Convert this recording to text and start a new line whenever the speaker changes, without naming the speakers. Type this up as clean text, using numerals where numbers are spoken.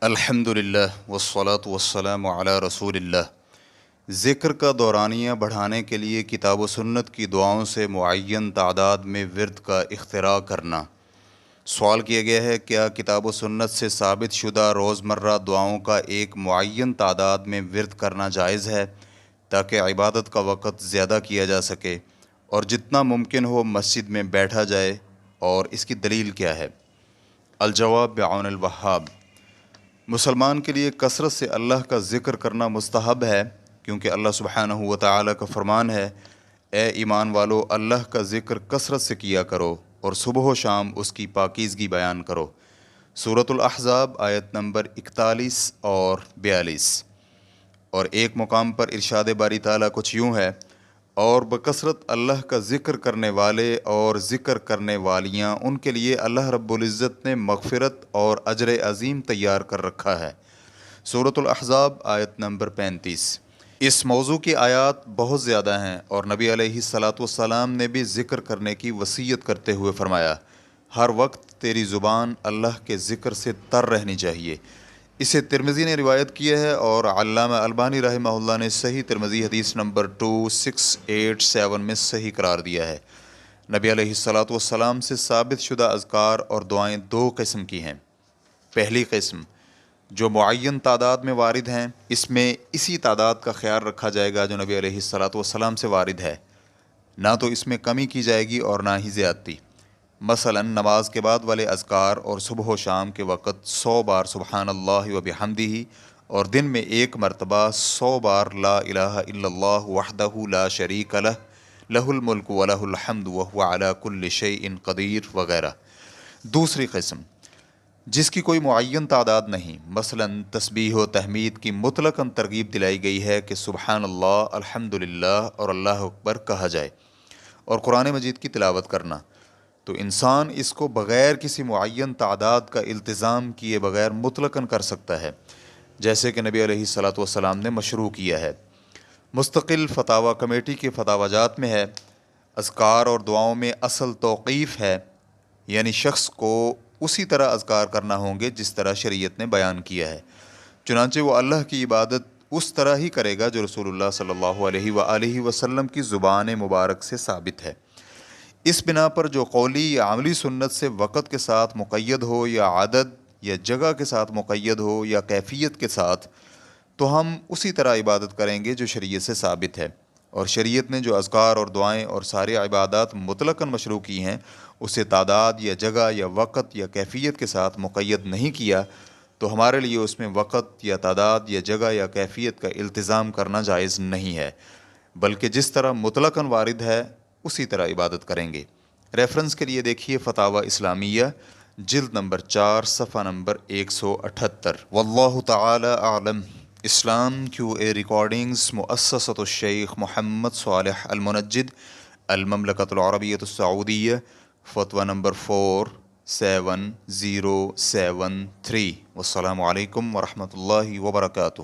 الحمدللہ والصلاة والسلام علی رسول اللہ۔ ذکر کا دورانیہ بڑھانے کے لیے کتاب و سنت کی دعاؤں سے معین تعداد میں ورد کا اختراع کرنا۔ سوال کیا گیا ہے، کیا کتاب و سنت سے ثابت شدہ روزمرہ دعاؤں کا ایک معین تعداد میں ورد کرنا جائز ہے تاکہ عبادت کا وقت زیادہ کیا جا سکے اور جتنا ممکن ہو مسجد میں بیٹھا جائے، اور اس کی دلیل کیا ہے؟ الجواب بعون الوہاب۔ مسلمان کے لیے کثرت سے اللہ کا ذکر کرنا مستحب ہے، کیونکہ اللہ سبحانہ و تعالیٰ کا فرمان ہے، اے ایمان والو اللہ کا ذکر کثرت سے کیا کرو اور صبح و شام اس کی پاکیزگی بیان کرو۔ سورۃ الاحزاب آیت نمبر 41 اور 42۔ اور ایک مقام پر ارشاد باری تعالیٰ کچھ یوں ہے، اور بکثرت اللہ کا ذکر کرنے والے اور ذکر کرنے والیاں، ان کے لیے اللہ رب العزت نے مغفرت اور اجر عظیم تیار کر رکھا ہے۔ سورۃ الاحزاب آیت نمبر 35۔ اس موضوع کی آیات بہت زیادہ ہیں، اور نبی علیہ الصلاۃ والسلام نے بھی ذکر کرنے کی وصیت کرتے ہوئے فرمایا، ہر وقت تیری زبان اللہ کے ذکر سے تر رہنی چاہیے۔ اسے ترمذی نے روایت کیا ہے، اور علامہ البانی رحمہ اللہ نے صحیح ترمذی حدیث نمبر 2687 میں صحیح قرار دیا ہے۔ نبی علیہ الصلاۃ والسلام سے ثابت شدہ اذکار اور دعائیں دو قسم کی ہیں۔ پہلی قسم جو معین تعداد میں وارد ہیں، اس میں اسی تعداد کا خیال رکھا جائے گا جو نبی علیہ الصلاۃ والسلام سے وارد ہے، نہ تو اس میں کمی کی جائے گی اور نہ ہی زیادتی۔ مثلا نماز کے بعد والے اذکار اور صبح و شام کے وقت 100 بار سبحان اللہ و بحمدہ، اور دن میں 1 مرتبہ 100 بار لا الہ الا اللہ وحدہ لا شریک لہ لہ الملک و لہ الحمد وہو علی کل شیء قدیر وغیرہ۔ دوسری قسم جس کی کوئی معین تعداد نہیں، مثلا تسبیح و تحمید کی مطلقاً ترغیب دلائی گئی ہے کہ سبحان اللہ، الحمدللہ اور اللہ اکبر کہا جائے، اور قرآن مجید کی تلاوت کرنا، تو انسان اس کو بغیر کسی معین تعداد کا التزام کیے بغیر مطلقاً کر سکتا ہے، جیسے کہ نبی علیہ الصلاۃ والسلام نے مشروع کیا ہے۔ مستقل فتاوی کمیٹی کے فتاوی جات میں ہے، اذکار اور دعاؤں میں اصل توقیف ہے، یعنی شخص کو اسی طرح اذکار کرنا ہوں گے جس طرح شریعت نے بیان کیا ہے، چنانچہ وہ اللہ کی عبادت اس طرح ہی کرے گا جو رسول اللہ صلی اللہ علیہ وآلہ وسلم کی زبان مبارک سے ثابت ہے۔ اس بنا پر جو قولی یا عملی سنت سے وقت کے ساتھ مقید ہو، یا عدد یا جگہ کے ساتھ مقید ہو، یا کیفیت کے ساتھ، تو ہم اسی طرح عبادت کریں گے جو شریعت سے ثابت ہے، اور شریعت نے جو اذکار اور دعائیں اور سارے عبادات مطلقاً مشروع کی ہیں، اسے تعداد یا جگہ یا وقت یا کیفیت کے ساتھ مقید نہیں کیا، تو ہمارے لیے اس میں وقت یا تعداد یا جگہ یا کیفیت کا التزام کرنا جائز نہیں ہے، بلکہ جس طرح مطلقاً وارد ہے اسی طرح عبادت کریں گے۔ ریفرنس کے لیے دیکھیے فتاوی اسلامیہ جلد نمبر 4 صفحہ نمبر 178۔ واللہ تعالی اعلم۔ اسلام QA ریکارڈنگز، مؤسسۃ الشیخ محمد صالح المنجد، المملکۃ العربیۃ السعودیہ، فتویٰ نمبر 47073۔ والسلام علیکم ورحمۃ اللہ وبرکاتہ۔